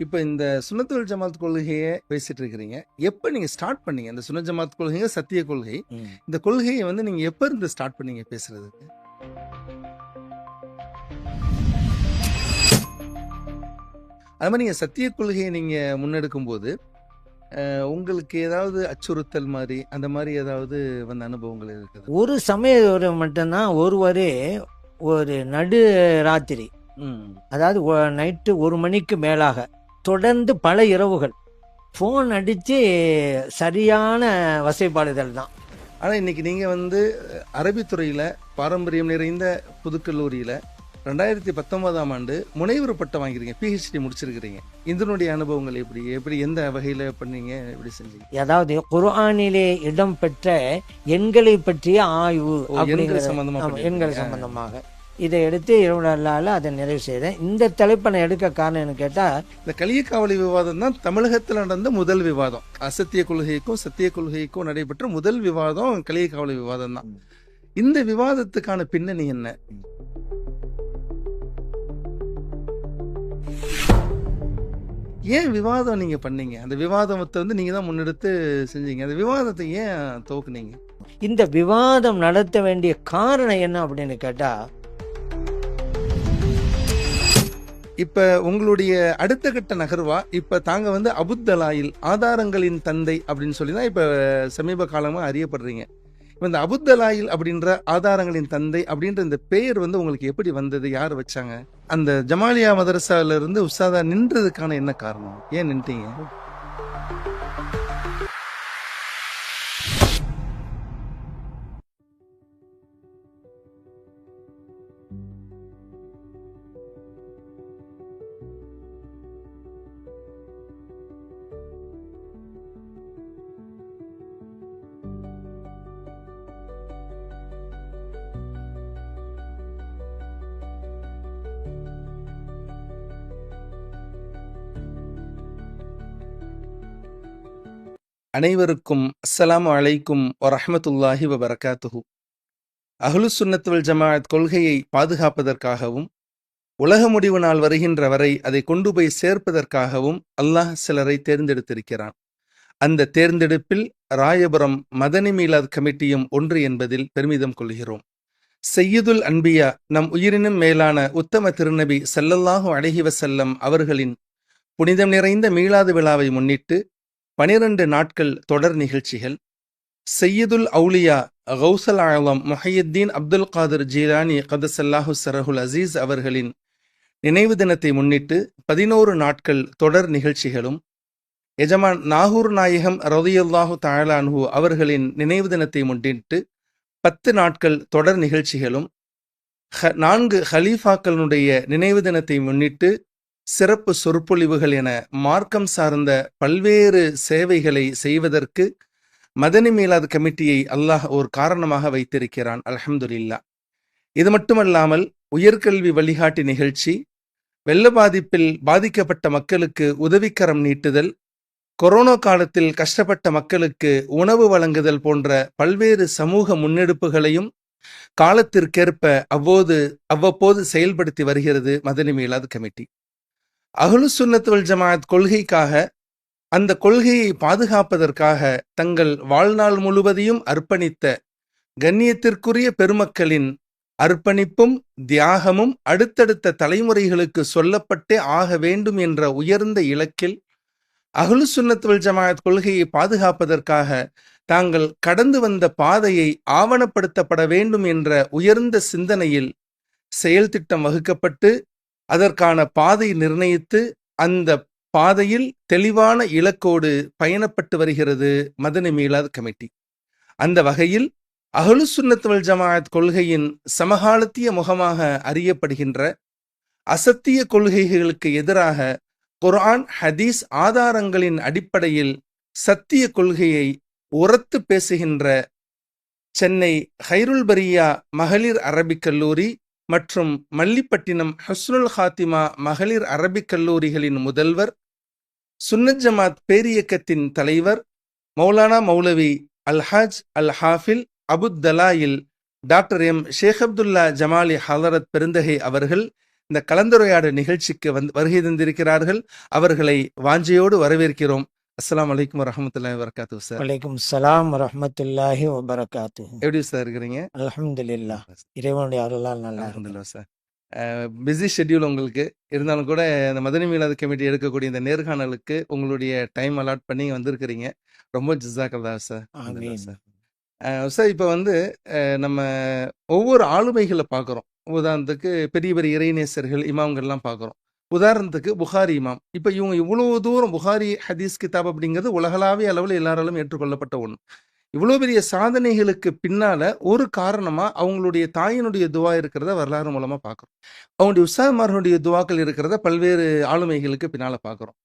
இப்போ இந்த சுன்னத்துல் ஜமாத் கொள்கையை பேசிட்டு இருக்கிறீங்க. எப்போ நீங்க ஸ்டார்ட் பண்ணீங்க? இந்த சுன்னத் ஜமாத் கொள்கைங்க சத்திய கொள்கை. இந்த கொள்கையை வந்து நீங்க எப்போ இருந்து ஸ்டார்ட் பண்ணீங்க பேசுறதுக்கு? அது மாதிரி நீங்க சத்திய கொள்கையை நீங்க முன்னெடுக்கும் போது உங்களுக்கு ஏதாவது அச்சுறுத்தல் மாதிரி அந்த மாதிரி ஏதாவது வந்த அனுபவங்கள் இருக்குது? ஒரு சமயம் மட்டும்தான் ஒருவரே ஒரு நடு ராத்திரி, அதாவது நைட்டு 1 மணிக்கு மேலாக தொடர்ந்து பல இரவுகள் ஃபோன் அடித்து சரியான வசைப்பாடுதல் தான். ஆனால் இன்னைக்கு நீங்கள் வந்து அரபித்துறையில் பாரம்பரியம் நிறைந்த புதுக்கல்லூரியில் 2019ஆம் ஆண்டு முனைவர் பட்டம் வாங்கிருக்கீங்க, பிஹெச்டி முடிச்சிருக்கிறீங்க. இதனுடைய அனுபவங்கள் எப்படி எந்த வகையில் பண்ணீங்க, எப்படி செஞ்சீங்க? அதாவது குர்ஆனிலே இடம்பெற்ற எண்களை பற்றிய ஆய்வு, எண்கள் சம்பந்தமாக இதை எடுத்து இரவுலால் அதை நிறைவு செய்தேன். இந்த தலைப்பை நான் எடுக்க காரணம் என்ன கேட்டால், இந்த களியக்காவலி விவாதம் தான் தமிழகத்தில் நடந்த முதல் விவாதம். அசத்திய கொள்கைக்கும் சத்திய கொள்கைக்கும் நடைபெற்ற முதல் விவாதம் களியக்காவலி விவாதம் தான். இந்த விவாதத்துக்கான பின்னணி என்ன? ஏன் விவாதம் நீங்க பண்ணீங்க? அந்த விவாதத்தை வந்து நீங்க தான் முன்னெடுத்து செஞ்சீங்க. அந்த விவாதத்தை ஏன் துவக்குனீங்க? இந்த விவாதம் நடத்த வேண்டிய காரணம் என்ன அப்படின்னு கேட்டா, இப்ப உங்களுடைய அடுத்த கட்ட நகர்வா இப்ப தாங்க வந்து அபுத்தலாயில் ஆதாரங்களின் தந்தை அப்படின்னு சொல்லி தான் இப்ப சமீப காலமா அறியப்படுறீங்க. இப்ப இந்த அபுத்தலாயில் அப்படின்ற ஆதாரங்களின் தந்தை அப்படின்ற இந்த பெயர் வந்து உங்களுக்கு எப்படி வந்தது? யார் வச்சாங்க? அந்த ஜமாலியா மதரசால இருந்து உஸ்தாதா நின்றதுக்கான என்ன காரணம்? ஏன் நின்றீங்க? அனைவருக்கும் அஸ்ஸலாமு அலைக்கும் வரஹ்மத்துல்லாஹி வபரகாத்துஹு. அஹ்லுஸ் சுன்னத் வல் ஜமாஅத் கொள்கையை பாதுகாப்பதற்காகவும் உலக முடிவு நாள் வருகின்ற வரை அதை கொண்டு போய் சேர்ப்பதற்காகவும் அல்லாஹ் சிலரை தேர்ந்தெடுத்திருக்கிறான். அந்த தேர்ந்தெடுப்பில் ராயபுரம் மதனி மீலாத் கமிட்டியும் ஒன்று என்பதில் பெருமிதம் கொள்கிறோம். சையதுல் அன்பியா, நம் உயிரினும் மேலான உத்தம திருநபி ஸல்லல்லாஹு அலைஹி வஸல்லம் அவர்களின் புனிதம் நிறைந்த மீலாது விழாவை முன்னிட்டு 12 நாட்கள் தொடர் நிகழ்ச்சிகள், சையதுல் அவுலியா கௌசல் ஆலம் முஹையுத்தீன் அப்துல் காதிர் ஜீலானி கதசல்லாஹு சரஹுல் அசீஸ் அவர்களின் நினைவு தினத்தை முன்னிட்டு 11 நாட்கள் தொடர் நிகழ்ச்சிகளும், எஜமான் நாகூர் நாயகம் ரலியல்லாஹு தஆலா அன்ஹு அவர்களின் நினைவு தினத்தை முன்னிட்டு 10 நாட்கள் தொடர் நிகழ்ச்சிகளும், 4 ஹலீஃபாக்களுடைய நினைவு தினத்தை முன்னிட்டு சிறப்பு சொற்பொழிவுகள் என மார்க்கம் சார்ந்த பல்வேறு சேவைகளை செய்வதற்கு மதனி மீலாத் கமிட்டியை அல்லாஹ் ஒரு காரணமாக வைத்திருக்கிறான். அல்ஹம்துலில்லாஹ். இது மட்டுமல்லாமல் உயர்கல்வி வழிகாட்டி நிகழ்ச்சி, வெள்ள பாதிப்பில் பாதிக்கப்பட்ட மக்களுக்கு உதவிக்கரம் நீட்டுதல், கொரோனா காலத்தில் கஷ்டப்பட்ட மக்களுக்கு உணவு வழங்குதல் போன்ற பல்வேறு சமூக முன்னெடுப்புகளையும் காலத்திற்கேற்ப அவ்வப்போது செயல்படுத்தி வருகிறது மதனி மீலாத் கமிட்டி. அஹ்லுஸ் சுன்னத் வல் ஜமாஅத் கொள்கைக்காக, அந்த கொள்கையை பாதுகாப்பதற்காக தங்கள் வாழ்நாள் முழுவதையும் அர்ப்பணித்த கண்ணியத்திற்குரிய பெருமக்களின் அர்ப்பணிப்பும் தியாகமும் அடுத்தடுத்த தலைமுறைகளுக்கு சொல்லப்பட்டே ஆக வேண்டும் என்ற உயர்ந்த இலக்கில் அஹ்லுஸ் சுன்னத் வல் ஜமாஅத் கொள்கையை பாதுகாப்பதற்காக தாங்கள் கடந்து வந்த பாதையை ஆவணப்படுத்தப்பட வேண்டும் என்ற உயர்ந்த சிந்தனையில் செயல் திட்டம் வகுக்கப்பட்டு அதற்கான பாதை நிர்ணயித்து அந்த பாதையில் தெளிவான இலக்கோடு பயணப்பட்டு வருகிறது மதனி மீலாத் கமிட்டி. அந்த வகையில் அஹ்லுஸ் சுன்னத் வல் ஜமாஅத் கொள்கையின் சமகாலத்திய முகமாக அறியப்படுகின்ற அசத்திய கொள்கைகளுக்கு எதிராக குர்ஆன் ஹதீஸ் ஆதாரங்களின் அடிப்படையில் சத்திய கொள்கையை உரத்து பேசுகின்ற சென்னை ஹைருல் பரியா மகளிர் அரபிக் கல்லூரி மற்றும் மல்லிப்பட்டினம் ஹஸ்னுல் ஹாத்திமா மகளிர் அரபிக் கல்லூரிகளின் முதல்வர், சுன்னத் ஜமாத் பேரியக்கத்தின் தலைவர் மௌலானா மௌலவி அல்ஹாஜ் அல் ஹாஃபில் அபுத்தலாயில் டாக்டர் எம் ஷேக் அப்துல்லா ஜமாலி ஹலரத் பெருந்தகை அவர்கள் இந்த கலந்துரையாடல் நிகழ்ச்சிக்கு வருகை தந்திருக்கிறார்கள். அவர்களை வாஞ்சையோடு வரவேற்கிறோம். அஸ்ஸலாமு அலைக்கும் வரஹ்மத்துல்லாஹி வபரகாத்துஹு சார். வலைக்கும் ஸலாம் வரஹ்மத்துல்லாஹி வபரகாத்துஹு. எப்படி சார் இருக்கிறீங்க? அல்ஹம்துலில்லாஹ், இறைவனுடைய அருளால் நல்லா இருக்கு. அல்ஹம்துலில்லாஹ் சார். பிஸி ஷெட்யூல் உங்களுக்கு இருந்தாலும் கூட இந்த மதனி மீலாது கமிட்டி எடுக்கக்கூடிய இந்த நேர்காணலுக்கு உங்களுடைய டைம் அலாட் பண்ணி வந்திருக்கிறீங்க. ரொம்ப ஜஸாக்கல்லாஹ் சார். ஆமீன். சார் சார் இப்போ நம்ம ஒவ்வொரு ஆளுமைகளை பார்க்குறோம். உதாரணத்துக்கு பெரிய பெரிய இறைநேசர்கள் இமாம்கள்லாம் பார்க்குறோம். உதாரணத்துக்கு புகாரி இமாம். இப்போ இவங்க இவ்வளோ தூரம் புகாரி ஹதீஸ் கிதாப் அப்படிங்கிறது உலகளாவிய அளவில் எல்லாராலும் ஏற்றுக்கொள்ளப்பட்ட ஒன்று. இவ்வளோ பெரிய சாதனைகளுக்கு பின்னால ஒரு காரணமா அவங்களுடைய தாயினுடைய துவா இருக்கிறத வரலாறு மூலமா பார்க்குறோம். அவங்களுடைய உஸ்தாத்மார்களுடைய துவாக்கள் இருக்கிறத பல்வேறு ஆளுமைகளுக்கு பின்னால பார்க்குறோம்.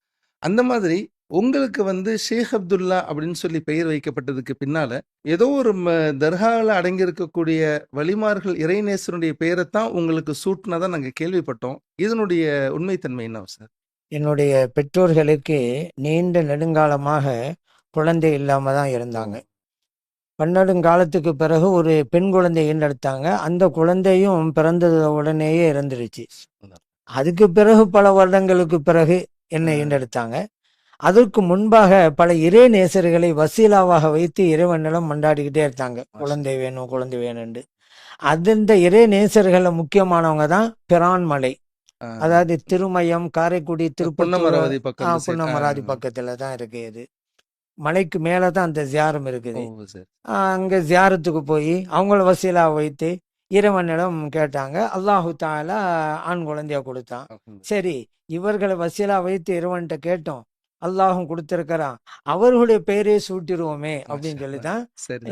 அந்த மாதிரி உங்களுக்கு ஷேக் அப்துல்லா அப்படின்னு சொல்லி பெயர் வைக்கப்பட்டதுக்கு பின்னால ஏதோ ஒரு தர்காவில் அடங்கியிருக்கக்கூடிய வலிமார்கள் இறைநேசனுடைய பெயரைத்தான் உங்களுக்கு சூட்டினதான் நாங்கள் கேள்விப்பட்டோம். இதனுடைய உண்மைத்தன்மை என்ன சார்? என்னுடைய பெற்றோர்களுக்கு நீண்ட நெடுங்காலமாக குழந்தை இல்லாம தான் இருந்தாங்க. பன்னெடுங்காலத்துக்கு பிறகு ஒரு பெண் குழந்தை ஈண்டெடுத்தாங்க. அந்த குழந்தையும் பிறந்தது உடனேயே இறந்துருச்சு. அதுக்கு பிறகு பல வருடங்களுக்கு பிறகு என்னை ஈண்டெடுத்தாங்க. அதற்கு முன்பாக பல இறை நேசர்களை வசீலாவாக வைத்து இறைவனிடம் மண்டாடிக்கிட்டே இருந்தாங்க, குழந்தை வேணும் குழந்தை வேணும்னு. அந்த இறை நேசர்களை முக்கியமானவங்க தான் பிரான்மலை, அதாவது திருமயம், காரைக்குடி, திருப்பூர், புன்னமராதி பக்கத்துல தான் இருக்கு. இது மலைக்கு மேலதான் அந்த ஜியாரம் இருக்குது. அங்க ஜியாரத்துக்கு போய் அவங்கள வசீலா வைத்து இறைவனிடம் கேட்டாங்க. அல்லாஹு தாலா ஆண் குழந்தையா கொடுத்தான். சரி, இவர்களை வசீலா வைத்து இறைவன்கிட்ட கேட்டோம், அல்லாஹும் கொடுத்திருக்கிறான், அவர்களுடைய பெயரை சூட்டிடுவோமே அப்படின்னு சொல்லிதான்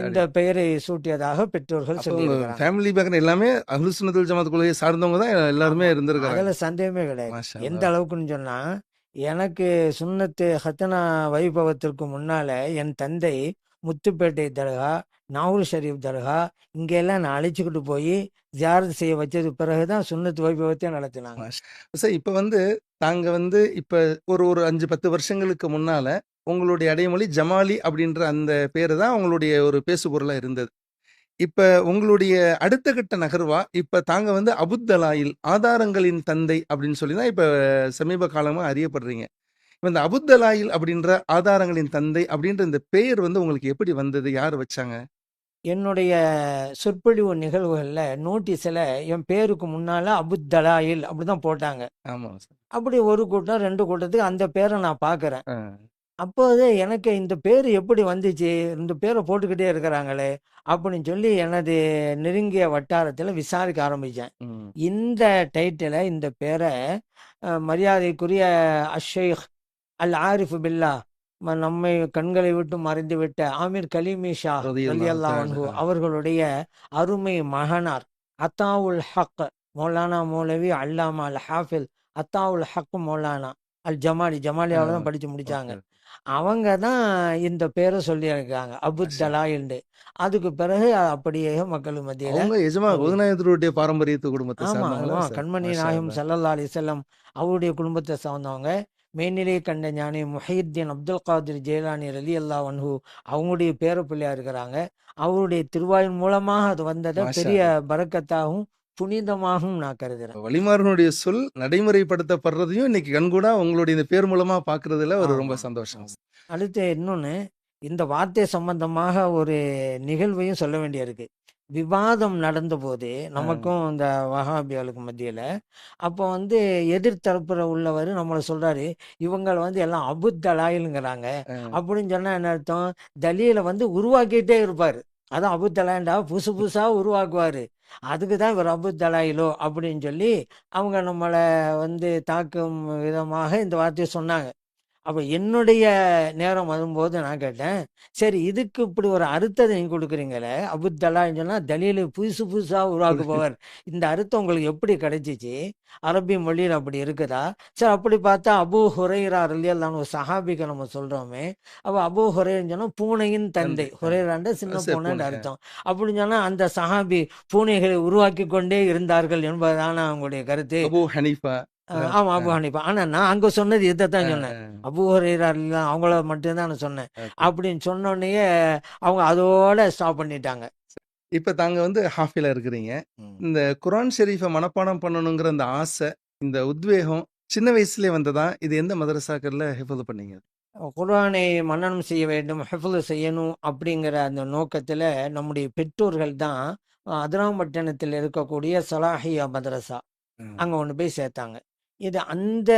இந்த பெயரை சூட்டியதாக பெற்றோர்கள் சொல்லியிருக்காங்க. எல்லாமே அஹ்லுஸ் சுன்னத் வல் ஜமாத் கொள்கையை சார்ந்தவங்க தான் எல்லாருமே இருந்திருக்காங்க. அதுல சந்தேகமே கிடையாது. எந்த அளவுக்குன்னு சொன்னா, எனக்கு சுன்னத்து ஹத்தனா வைபவத்திற்கு முன்னால என் தந்தை முத்துப்பேட்டை தர்கா, நாகூர் ஷரீப் தர்கா இங்கெல்லாம் நான் அழைச்சிக்கிட்டு போய் ஜியாரத் செய்ய வச்சது பிறகுதான் சுன்னத்து வைபவத்தை நடத்தினாங்க. சார் இப்போ தாங்க இப்போ ஒரு 5-10 வருஷங்களுக்கு முன்னால உங்களுடைய அடைமொழி ஜமாலி அப்படின்ற அந்த பேரு தான் உங்களுடைய ஒரு பேசுபொருளா இருந்தது. இப்ப உங்களுடைய அடுத்த கட்ட நகர்வா இப்ப தாங்க அபுத்தலாயில் ஆதாரங்களின் தந்தை அப்படின்னு சொல்லி தான் இப்ப சமீப காலமா அறியப்படுறீங்க. இப்ப இந்த அபுத்தலாயில் அப்படின்ற ஆதாரங்களின் தந்தை அப்படின்ற இந்த பெயர் உங்களுக்கு எப்படி வந்தது? யார் வச்சாங்க? என்னுடைய சொற்பொழிவு நிகழ்வுகள்ல நோட்டீஸ்ல என் பேருக்கு முன்னால அபுத்தலாயில் அப்படிதான் போட்டாங்க. ஆமா. அப்படி ஒரு கூட்டம் 2 கூட்டத்துக்கு அந்த பேரை நான் பாக்குறேன். அப்போது எனக்கு இந்த பேர் எப்படி வந்துச்சு, இந்த பேரை போட்டுக்கிட்டே இருக்கிறாங்களே அப்படின்னு சொல்லி எனது நெருங்கிய வட்டாரத்தில் விசாரிக்க ஆரம்பித்தேன். இந்த டைட்டிலை, இந்த பேரை மரியாதைக்குரிய அஷேக் அல் ஆரிஃப் பில்லா, நம்மை கண்களை விட்டு மறைந்து விட்ட ஆமீர் கலீமி ஷா ரலியல்லாஹு அன்ஹு அவர்களுடைய அருமை மகனார் அத்தாவுல் ஹக் மௌலானா மௌலவி அல்லாமா அல் ஹாஃபில் அத்தாவுல் ஹக் மௌலானா அல் ஜமாலியாவில் தான் படித்து முடித்தாங்க. அவங்க தான் இந்த பேரை சொல்லியிருக்காங்க அபுத்தலாயில்னு. அதுக்கு பிறகு அப்படியே மக்கள் மத்தியில் பாரம்பரியத்து குடும்பத்தை, ஆமா, கண்மணி நாயகம் ஸல்லல்லாஹு அலைஹி வஸல்லம் அவருடைய குடும்பத்தை சார்ந்தவங்க. மேல்நிலை கண்ட ஞானி முஹையுத்தீன் அப்துல் காதிர் ஜெயிலானி ரலியல்லாஹு அன்ஹு அவங்களுடைய பேர பிள்ளையா இருக்கிறாங்க. அவருடைய திருவாயின் மூலமாக அது வந்ததை பெரிய பரக்கத்தாகவும் புனிதமாகவும் நான் கருதுறேன். வலிமார்களுடைய சொல் நடைமுறைப்படுத்தப்படுறதையும் இன்னைக்கு கண்கூடா உங்களுடைய இந்த பேர் மூலமா பாக்குறதுல ஒரு ரொம்ப சந்தோஷம். அடுத்து இன்னொன்னு, இந்த வார்த்தை சம்பந்தமாக ஒரு நிகழ்வையும் சொல்ல வேண்டிய இருக்கு. விவாதம் நடந்த போது நமக்கும் இந்த வஹாபியாளுக்கு மத்தியில, அப்போ எதிர்த்தரப்புல உள்ளவர் நம்மளை சொல்றாரு, இவங்களை எல்லாம் அபுத்தலாயிலுங்கிறாங்க அப்படின்னு சொன்னா என்ன அர்த்தம்? தலீல உருவாக்கிட்டே இருப்பாரு. அதான் அபுத்தலாயின்டா, புதுசு புதுசா உருவாக்குவாரு, அதுக்கு தான் இவர் அபுத்தலாயிலோ அப்படின்னு சொல்லி அவங்க நம்மளை தாக்கும் விதமாக இந்த வார்த்தையை சொன்னாங்க. அப்போ என்னுடைய நேரம் வரும்போது நான் கேட்டேன், சரி இதுக்கு இப்படி ஒரு அர்த்தத்தை நீங்கள் கொடுக்குறீங்களே, அபுத்தலான்னு சொன்னால் தலீலை புதுசு புதுசாக உருவாக்குபவர், இந்த அர்த்தம் உங்களுக்கு எப்படி கிடைச்சிச்சு? அரபி மொழியில் அப்படி இருக்குதா? சரி, அப்படி பார்த்தா அபூ ஹுரைரா ரலியல்லாஹு ஒரு சஹாபிக்கு நம்ம சொல்கிறோமே, அப்போ அபூ ஹுரைரான்னு சொன்னால் பூனையின் தந்தை, ஹுரைராண்ட சின்ன பூனைன்னு அர்த்தம். அப்படின்னு சொன்னால் அந்த சஹாபி பூனைகளை உருவாக்கி கொண்டே இருந்தார்கள் என்பதுதான அவங்களுடைய கருத்து. Abu Hanifa. ஆமா, அபூ ஹனீஃபா. ஆனா நான் அங்க சொன்னது இதைத்தான் சொன்னேன், அபூ ஹுரைரா அவங்கள மட்டும்தான் நான் சொன்னேன். அப்படின்னு சொன்னோடனே அவங்க அதோட ஸ்டாப் பண்ணிட்டாங்க. இப்ப தாங்க வந்து ஹாஃபிலா இருக்கிறீங்க. இந்த குர்ஆன் ஷெரீஃப மனப்பாடம் பண்ணணுங்கிற அந்த ஆசை, இந்த உத்வேகம் சின்ன வயசுலயே வந்ததா? இது எந்த மதரசாக்கள்ல ஹிஃப்து பண்ணீங்க? குர்ஆனை மனனம் செய்ய வேண்டும், ஹிஃப்து செய்யணும் அப்படிங்கிற அந்த நோக்கத்துல நம்முடைய பெற்றோர்கள் தான் அதிராம்பட்டினத்தில் இருக்கக்கூடிய சலாஹியா மதரசா அங்க கொண்டு போய் சேர்த்தாங்க. இது அந்த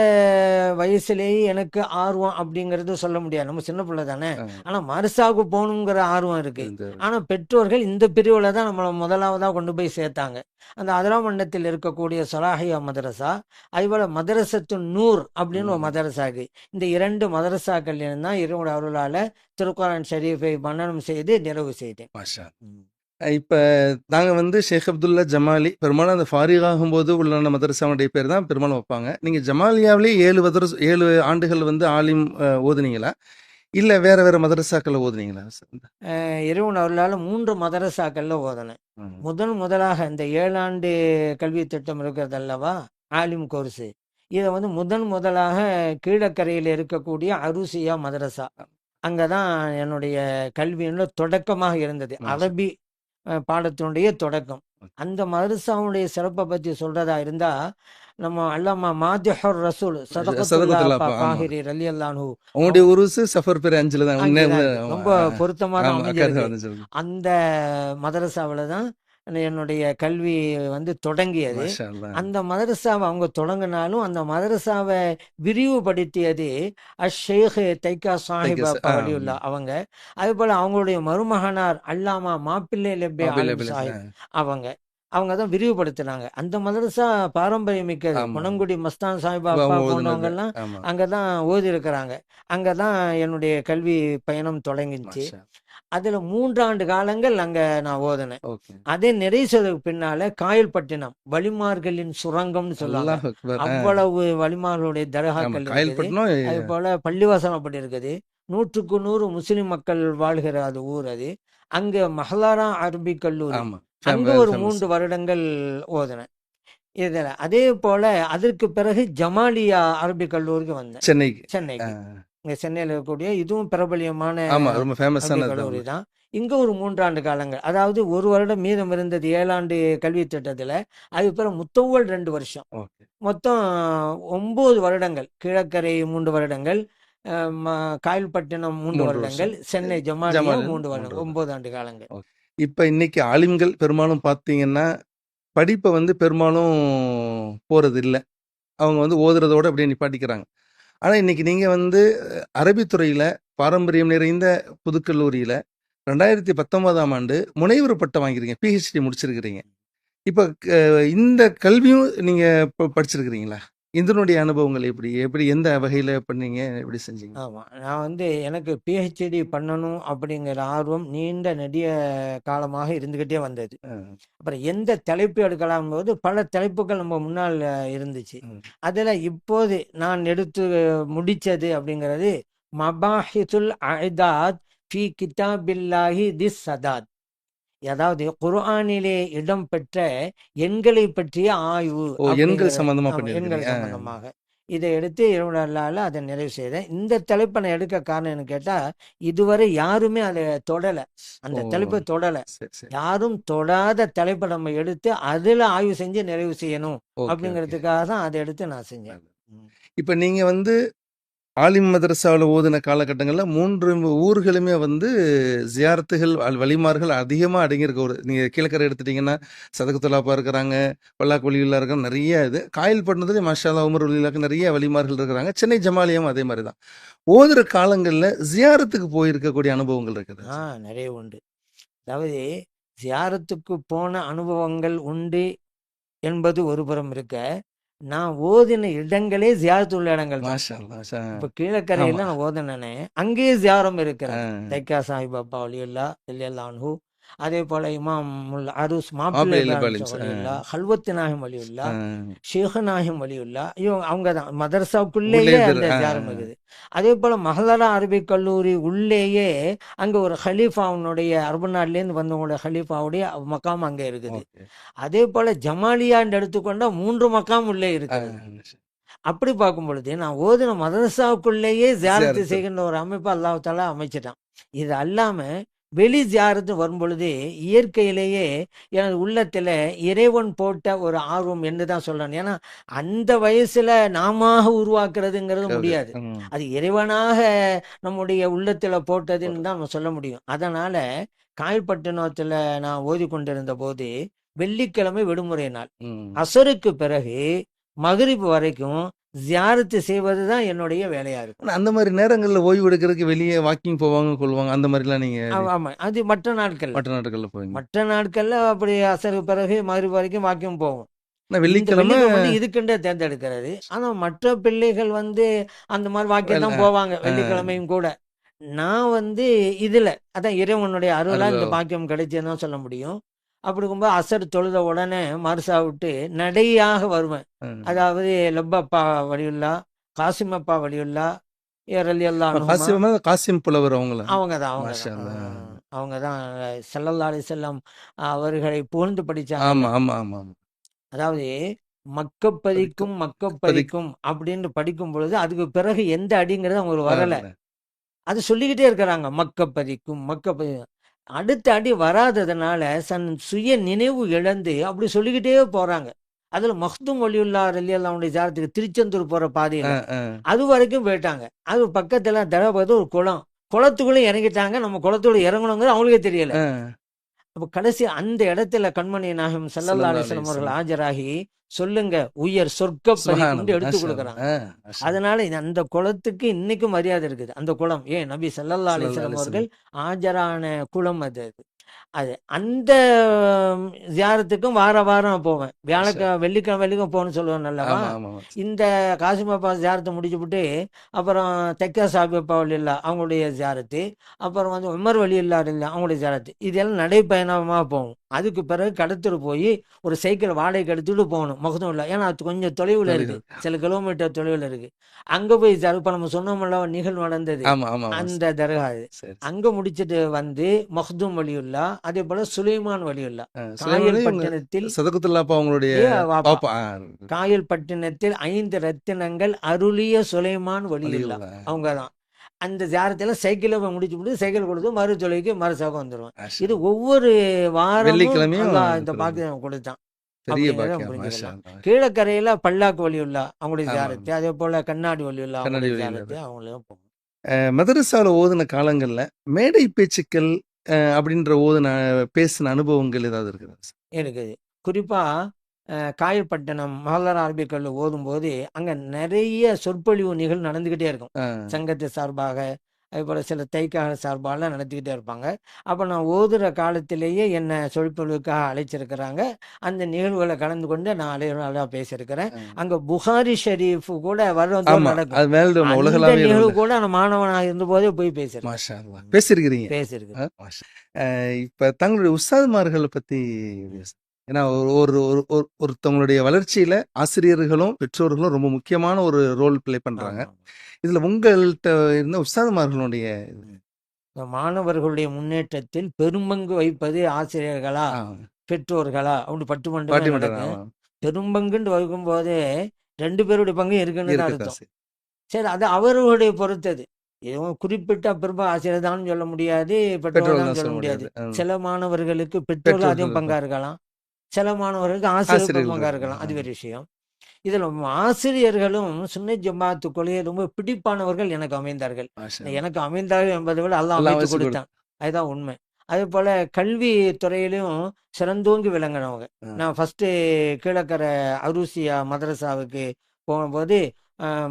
வயசுலேயே எனக்கு ஆர்வம் அப்படிங்கிறது சொல்ல முடியாது. நம்ம சின்ன பிள்ளை தானே. ஆனா மதரசாவுக்கு போகணுங்கிற ஆர்வம் இருக்கு. ஆனா பெற்றோர்கள் இந்த பிரிவுல தான் நம்மளை முதலாவதா கொண்டு போய் சேர்த்தாங்க. அந்த அதிராமண்டத்தில் இருக்கக்கூடிய சலாஹியா மதரசா, அதுபோல மதரசத்து நூர் அப்படின்னு ஒரு மதரசா இருக்கு. இந்த 2 மதரசாக்கள் தான் இறைவனுடைய அருளால திருக்குர்ஆன் ஷரீஃபை மனனம் செய்து நிறைவு செய்தேன். மாஷா. இப்ப நாங்க வந்து ஷேக் அப்துல்லா ஜமாலி பெரும்பாலும் அந்த ஃபாரிக் ஆகும்போது உள்ள மதரசாவுடைய பேர் தான் பெரும்பாலும் வைப்பாங்க. நீங்க ஜமாலியாவிலே 7 ஆண்டுகள் வந்து ஆலிம் ஓதுனீங்களா? இல்ல வேற வேற மதரசாக்கள்ல ஓதுனீங்களா? இறைவன் அருளால 3 மதரசாக்கள்ல ஓதுனேன். முதலாக இந்த 7 ஆண்டு கல்வி திட்டம் இருக்கிறது அல்லவா, ஆலிம் கோர்ஸு. இதை வந்து முதலாக கீழக்கரையில் இருக்கக்கூடிய அருசியா மதரசா, அங்கதான் என்னுடைய கல்வியினுடைய தொடக்கமாக இருந்தது. அரபி பாடத்தினுடைய தொடக்கம். அந்த மதரசாவுடைய சிறப்பை பற்றி சொல்றதா இருந்தா, நம்ம அல்லாமா மாதிஹுர் ரசூல் சதகத்துல்லாஹ் பாஹிரி ரலியல்லாஹு அன்ஹு, அவங்களுடைய உருசு சஃபர் பேர் 5ல தான் ரொம்ப பொருத்தமாக அமைஞ்சிருக்கு. அந்த மதரசாவில் தான் என்னுடைய கல்வி வந்து தொடங்கியது. அந்த மதரசாவை அவங்க தொடங்கினாலும் அந்த மதரசாவை விரிவுபடுத்தியது ஷேக் தைக்கா சாஹிப் வலியுல்லா அவங்க. அதே போல அவங்களுடைய மருமகனார் அல்லாமா மாப்பிள்ளை லெப்பே சாஹிப் அவங்க தான் விரிவுபடுத்தினாங்க. அந்த மதரசா பாரம்பரியம் மிக்கது. குணங்குடி மஸ்தான் சாஹிபா போன்றவங்க எல்லாம் அங்கதான் ஓதி இருக்கிறாங்க. அங்கதான் என்னுடைய கல்வி பயணம் தொடங்கிச்சு. அதுல 3 ஆண்டு காலங்கள் அங்க நான் ஓதுனேன். அதே நிறைவு செய்ததுக்கு பின்னால காயல்பட்டினம் வலிமார்களின் சுரங்கம்னு சொல்லுவாங்க. அவ்வளவு வலிமார்களுடைய தர்காக்கள் இருக்குது. அது போல பள்ளிவாசல் அப்படி இருக்குது. 100க்கு 100 முஸ்லிம் மக்கள் வாழ்கிற அது ஊர் அது. அங்க மஹலாரா அரபி கல்லூரி, அங்க ஒரு 3 வருடங்கள் ஓதுனேன். இதுல அதே போல அதற்கு பிறகு ஜமாலியா அரபி கல்லூரிக்கு வந்தேன், சென்னைக்கு. இங்க சென்னையில் இருக்கக்கூடிய இதுவும் பிரபலியமான கல்லூரி தான். இங்க ஒரு 3 ஆண்டு காலங்கள், அதாவது 1 வருடம் மீதம் இருந்தது 7 ஆண்டு கல்வி திட்டத்துல. அதுக்கு பிறகு முத்தவல் 2 வருஷம், மொத்தம் 9 வருடங்கள். கிழக்கரை 3 வருடங்கள், காயல்பட்டினம் 3 வருடங்கள், சென்னை ஜமாலியா 3 வருடங்கள், 9 ஆண்டு காலங்கள். இப்ப இன்னைக்கு ஆலிம்கள் பெரும்பாலும் பார்த்தீங்கன்னா படிப்பை வந்து பெரும்பாலும் போறது இல்லை. அவங்க வந்து ஓதுறதோட அப்படியே நிப்பாட்டிக்கிறாங்க. ஆனா இன்னைக்கு நீங்க வந்து அரபித்துறையில பாரம்பரியம் நிறைந்த புதுக்கல்லூரியில 2019ஆம் ஆண்டு முனைவர் பட்டம் வாங்கிருக்கீங்க, PhD முடிச்சிருக்கிறீங்க. இப்ப இந்த கல்வியும் நீங்க படிச்சிருக்கிறீங்களா? இதனுடைய அனுபவங்கள் எப்படி எந்த வகையில பண்ணீங்க, எப்படி செஞ்சீங்க? ஆமா, நான் வந்து எனக்கு PhD பண்ணணும் அப்படிங்கிற ஆர்வம் நீண்ட நெடிய காலமாக இருந்துகிட்டே வந்தது. அப்புறம் எந்த தலைப்பு எடுக்கலாம் போது பல தலைப்புகள் நம்ம முன்னால் இருந்துச்சு. அதுல இப்போது நான் எடுத்து முடிச்சது அப்படிங்கிறது மபாஹிதுல் அஇதாத் ஃபி கிதாபில்லாஹி திஸ் சதாத், அதாவது குர்ஆனிலே இடம்பெற்ற எண்களை பற்றிய ஆய்வு, எண்கள் சம்பந்தமாக இதை எடுத்து இரவுலால அதை நிறைவு செய்தேன். இந்த தலைப்பை நான் எடுக்க காரணம் என்ன கேட்டா, இதுவரை யாருமே அதை தொடலை, அந்த தலைப்பை தொடலை. யாரும் தொடாத தலைப்பை நம்ம எடுத்து அதுல ஆய்வு செஞ்சு நிறைவு செய்யணும் அப்படிங்கிறதுக்காக தான் அதை எடுத்து நான் செஞ்சேன். இப்ப நீங்க வந்து ஆலிம் மதரசாவில் ஓதுன காலகட்டங்களில் 3 ஊர்களுமே வந்து ஜியாரத்துகள் வலிமார்கள் அதிகமாக அடங்கியிருக்க ஒரு, நீங்கள் கீழக்கரை எடுத்துட்டிங்கன்னா சதகத்துல்லாப்பா இருக்கிறாங்க, பல்லாக் வலியுல்லா இருக்கிறாங்க, நிறைய இது. காயல்பட்டினத்துலேயே மாஷால்லா உமர் வலியுல்லாக்கு நிறைய வலிமார்கள் இருக்கிறாங்க. சென்னை ஜமாலியும் அதே மாதிரி தான். ஓதுற காலங்களில் ஜியாரத்துக்கு போயிருக்கக்கூடிய அனுபவங்கள் இருக்குது? நிறைய உண்டு. அதாவது ஜியாரத்துக்கு போன அனுபவங்கள் உண்டு என்பது ஒரு புறம் இருக்க, நான் ஓதின இடங்களே ஜியாரத்து உள்ள இடங்கள். இப்ப கீழக்கரையில நான் ஓதினே அங்கேயே ஜியாரம் இருக்கிறேன். தைக்கா சாஹிப் வலியுல்லா ரலியல்லாஹு அன்ஹு, அதே போல இமாம் அரூஸ் மாப்பிள்ளை வலியுல்லா, ஹல்வத் நாஹிம் வலியுல்லா, ஷேக் நாஹிம் வலியுல்லா, இவங்க அவங்க தான் மதரசாவுக்குள்ளேயே அந்த ஜியாரம் இருக்குது. அதே போல மஹலரா அரபிக் கல்லூரி உள்ளேயே அங்க ஒரு ஹலீஃபாவுடைய அரபு நாட்டிலேருந்து வந்தவங்களுடைய ஹலீஃபாவுடைய மக்காம் அங்கே இருக்குது. அதே போல ஜமாலியான்னு எடுத்துக்கொண்டா 3 மக்காம் உள்ளே இருக்குது. அப்படி பார்க்கும் பொழுது நான் ஓதின மதரசாவுக்குள்ளேயே ஜியாரத்து செய்கின்ற ஒரு அமைப்பு அல்லாஹ் தஆலா அமைச்சிட்டான். இது அல்லாம வெளி ஜியாரத்து வரும் பொழுது இயற்கையிலேயே எனது உள்ளத்துல இறைவன் போட்ட ஒரு ஆர்வம் என்று தான் சொல்லணும். ஏன்னா அந்த வயசுல நாம உருவாக்குறதுங்கிறது முடியாது. அது இறைவனாக நம்முடைய உள்ளத்துல போட்டதுன்னு தான் நம்ம சொல்ல முடியும். அதனால காயல்பட்டினத்துல நான் ஓதி கொண்டிருந்த போது வெள்ளிக்கிழமை விடுமுறை நாள், அசருக்கு பிறகு மகரிப் வரைக்கும் ஜியாரத்து செய்வது தான் என்னுடைய வேலையா இருக்கும். அந்த மாதிரி நேரங்கள்ல ஓய்வு எடுக்கிறதுக்கு வெளியே வாக்கிங் போவாங்க கொள்வாங்க, அந்த மாதிரிலாம் நீங்க? ஆமா, அது மற்ற நாட்கள்ல போவீங்க. மற்ற நாட்கள்ல அப்படி அசருக்கு பிறகு மகரிப் வரைக்கும் வாக்கிங் போவோம். வெள்ளிக்கிழமை இதுக்குண்டே தேர்ந்தெடுக்கிறது. ஆனா மற்ற பிள்ளைகள் அந்த மாதிரி வாக்கியம் தான் போவாங்க வெள்ளிக்கிழமையும் கூட. நான் இதுல அதான் இறைவனுடைய அருளா இந்த பாக்கியம் கிடைச்சதுன்னு சொல்ல முடியும். அப்படி இருக்கும்போது அசர் தொழுத உடனே மருசா விட்டு நடையாக வருவேன். அதாவது லப்பப்பா வலியுல்லா, காசிமப்பா வலியுல்லா, காசிம் புலவர் அவங்கதான் ஸல்லல்லாஹு அலைஹி வஸல்லம் அவர்களை புகழ்ந்து படிச்சாங்க. அதாவது மக்கப்பதிக்கும் அப்படின்னு படிக்கும் பொழுது அதுக்கு பிறகு எந்த அடிங்கிறது அவங்க வரல. அது சொல்லிக்கிட்டே இருக்கிறாங்க, மக்கப்பதிக்கும். அடுத்த அடி வராததுனால சுய நினைவு இழந்து அப்படி சொல்லிக்கிட்டே போறாங்க. அதுல மக்தூம் வலியுல்லா ரலியல்லாஹு அன்ஹு ஜியாரத்துக்கு திருச்செந்தூர் போற பாதையில அது வரைக்கும் போயிட்டாங்க. அது பக்கத்துல தரபது ஒரு குளத்துக்குள்ள இறங்கிட்டாங்க. நம்ம குளத்துக்குள்ள இறங்கணுங்கிறது அவங்களுக்கே தெரியல. அப்ப கடைசி அந்த இடத்துல கண்மணி நாயகம் ஸல்லல்லாஹு அலைஹி வஸல்லம் அவர்கள் ஆஜராகி சொல்லுங்க உயர் சொர்க்கப்பதிக்கும் எடுத்து கொடுக்குறாங்க. அதனால அந்த குளத்துக்கு இன்னைக்கும் மரியாதை இருக்குது. அந்த குளம் ஏன் நபி ஸல்லல்லாஹு அலைஹி வஸல்லம் அவர்கள் ஆஜரான குளம் அது. அந்த ஜியாரத்துக்கும் வாரம் போவேன். வெள்ளிக்கிழமை போகணும்னு சொல்லுவேன் அல்லவா. இந்த காசிமப்பா ஜியாரத்தை முடிச்சுவிட்டு அப்புறம் தெக்கா சாபிப்பா வலியுல்லா அவங்களுடைய ஜியாரத்து, அப்புறம் உமர் வலியுல்லா அவங்களுடைய ஜியாரத்து, இதெல்லாம் நடைப்பயணமாக போகும். அதுக்கு பிறகு கடத்துட்டு போய் ஒரு சைக்கிள் வாடகைக்கு எடுத்துட்டு போகணும் மகதூம் இல்லை. ஏன்னா அது கொஞ்சம் தொலைவில் இருக்கு, சில கிலோமீட்டர் தொலைவில் இருக்கு. அங்க போய் இப்ப நம்ம சொன்னோம்ல நிகழ்வு நடந்தது அந்த தர்கா, அங்க முடிச்சுட்டு மஹ்தூம் வலியுல்லா, அதே போல சுலைமான் வலியுல்லா காயல்பட்டினத்தில் 5 ரத்தினங்கள் அருளிய சுலைமான் வலியுல்லா அவங்கதான். அந்த ஜியாரத்துல சைக்கிள முடிச்சு சைக்கிள் கொடுத்து மறு தொலைக்கு மறுசாக வந்துருவேன். இது ஒவ்வொரு வாரமும் இந்த பாக்கியம் கொடுத்தான். கீழக்கரையில பல்லாக்கு வலியுல்லா அவங்களுடைய ஜியாரத்து, அதே போல கண்ணாடி வலியுல்லா அவங்களுடைய ஜியாரத்து அவங்களும் போகும். மதரசால ஓதுன காலங்கள்ல மேடை பேச்சுக்கள் அப்படின்ற பேசின அனுபவங்கள் ஏதாவது இருக்குது? இருக்குது. குறிப்பா காயல்பட்டினம் மஹல்லர் அரபிக் கல்லூரி ஓதும் போது அங்க நிறைய சொற்பொழிவு நிகழ்வு நடந்துகிட்டே இருக்கும். சங்கத்து சார்பாக, அதே போல சில தைக்காக சார்பாலாம் நடத்திக்கிட்டே இருப்பாங்க. அப்போ நான் ஓதுற காலத்திலேயே என்னை சொற்பொழிவுக்காக அழைச்சிருக்கிறாங்க. அந்த நிகழ்வுகளை கலந்து கொண்டு நான் அலையா பேசியிருக்கிறேன். அங்க புகாரி ஷரீஃப் கூட வருடம் நடக்கும். நிகழ்வு கூட நான் மாணவனாக இருந்த போதே போய் பேசியிருக்கிறேன். இப்ப தங்களுடைய உஸ்தாதுமார்களை பத்தி, ஏன்னா ஒருத்தவங்களுடைய வளர்ச்சியில ஆசிரியர்களும் பெற்றோர்களும் ரொம்ப முக்கியமான ஒரு ரோல் பிளே பண்றாங்க. இதுல உங்கள்கிட்ட இருந்த உஸ்தாதுமார்களுடைய மாணவர்களுடைய முன்னேற்றத்தில் பெரும்பங்கு வைப்பது ஆசிரியர்களா பெற்றோர்களா அப்படி பட்டுமன்றம் பெரும்பங்குன்னு வைக்கும் போதே 2 பேருடைய பங்கு இருக்குன்னு தான் அர்த்தம். சரி, அது அவர்களுடைய பொறுத்தது. எதுவும் குறிப்பிட்ட பெரும்ப ஆசிரியர் தான் சொல்ல முடியாது, பெற்றோர் தான் சொல்ல முடியாது. சில மாணவர்களுக்கு பெற்றோர்கள் அதிகம் பங்கா இருக்கலாம், சில மாணவர்களுக்கு ஆசிரியர் பங்கா இருக்கலாம், அது வேறு விஷயம். இதுல ஆசிரியர்களும் சுன்ன ஜமாத்து கொள்கையை ரொம்ப பிடிப்பானவர்கள் எனக்கு அமைந்தார்கள். எனக்கு அமைந்தார்கள் என்பதை விட அல்லாஹ் அமைத்து கொடுத்தான், அதுதான் உண்மை. அதே போல கல்வி துறையிலும் சிறந்தோங்கி விளங்கினவங்க. நான் ஃபர்ஸ்ட் கீழக்கரை அரூசியா மதரசாவுக்கு போகும்போது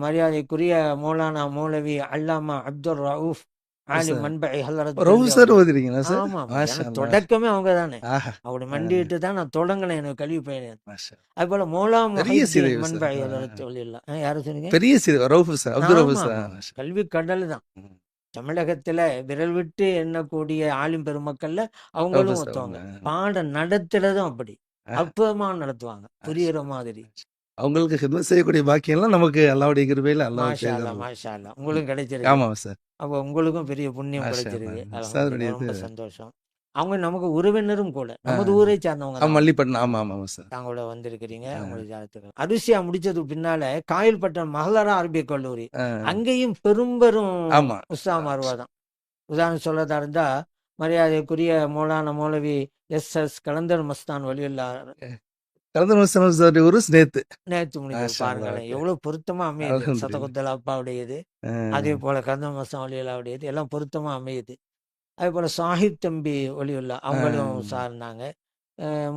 மரியாதைக்குரிய மௌலானா மௌலவி அல்லாமா அப்துல் ரவுஃப் தொடக்கமே அவங்க தானே. அப்படி மண்டிட்டு தான் நான் தொடங்கினேன் எனக்கு கல்வி பயணம். அது போல மௌலாம் யாரும் சொன்னீங்க, கல்வி கடல் தான். தமிழகத்துல விரல் விட்டு எண்ணக்கூடிய ஆளும் பெருமக்கள்ல அவங்களும் ஒருத்தவங்க. பாடம் நடத்துறதும் அப்படி அற்புதமா நடத்துவாங்க, புரியுற மாதிரி. அவங்களுக்கு ஹிதமத் செய்யக்கூடிய பாக்கியம்லாம் நமக்கு அல்லாஹ்வுடைய கிருபையில மாஷா அல்லாஹ் உங்களுக்கு கிடைச்சிருக்கு. ஆமா சார். அப்போ உங்களுக்கும் பெரிய புண்ணியம் கிடைச்சிருக்கு, ரொம்ப சந்தோஷம். அவங்க நமக்கு உறவினரும் கூட, நமது ஊரை சார்ந்தவங்க. மல்லிப்பட்டினம். ஆமா ஆமா சார். தாங்களோட வந்திருக்கிறீங்க. உங்களுக்கு அரிசியா முடிச்சதுக்கு பின்னால காயல்பட்டினம் மஹல்லரா அரபிக் கல்லூரி, அங்கேயும் பெரும் உஸ்தாமார்வா தான். உதாரணம் சொல்லதா இருந்தா மரியாதைக்குரிய மௌலானா மௌலவி எஸ் கலந்தர் மஸ்தான் வலியுல்லா கலந்தர் ஒரு நேத்து முடிந்தது. பாருங்களேன் எவ்வளவு பொருத்தமா அமையுது. சதகுத்தல் அப்பாவுடையது, அதே போல கலந்தர் மஸ்தான் வலியுல்லாவுடையது எல்லாம் பொருத்தமா அமையுது. அதே போல் சாஹிப் தம்பி ஒலியுல்லா அவங்களும் சார்ந்தாங்க.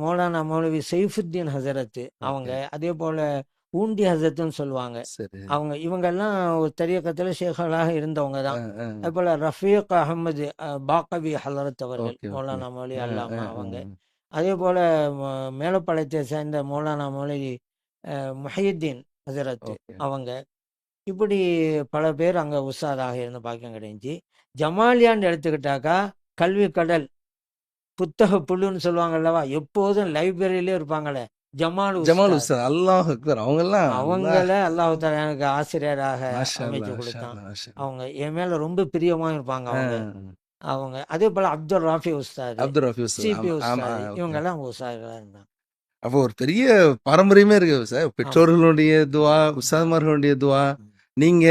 மௌலானா மௌலவி சைஃபுத்தீன் ஹசரத்து அவங்க, அதே போல் ஊண்டி ஹசரத்துன்னு சொல்லுவாங்க அவங்க. இவங்கெல்லாம் ஒரு தரியக்கத்தில் ஷேகலாக இருந்தவங்க தான். அதே போல் ரஃபீக் அகமது பாக்கவி ஹலரத் அவர்கள் மௌலானா மௌலி அல்லாமா அவங்க. அதே போல் மேலப்பாளையத்தை சேர்ந்த மௌலானா மௌலவி முஹியுத்தீன் ஹசரத்து அவங்க. இப்படி பல பேர் அங்கே உஸ்தாதாக இருந்து பாக்கியம் கிடைஞ்சி. ஜமாலியான்னு எடுத்துக்கிட்டாக்கா கல்வி கடல் புத்தக புல்லுன்னு சொல்லுவாங்க அல்லவா, எப்போதும் லைப்ரரியிலே இருப்பாங்களே ஜமால் உஸ்தாத். அல்லாஹ் அக்பர். அவங்கள அல்லாஹ் தஆலா எனக்கு ஆசிரியராக அமைச்சு கொடுத்தான். அவங்க என் மேல ரொம்ப பிரியமா இருப்பாங்க அவங்க. அதே போல அப்துல் ராஃபி உஸ்தாத், சிபி உஸ்தாத், இவங்க எல்லாம் உஸ்தாதுகளா இருந்தாங்க. அப்போ ஒரு பெரிய பாரம்பரியமே இருக்கு சார். பெற்றோர்களுடைய துவா, உஸ்தாத்மார்களுடைய துவா, நீங்க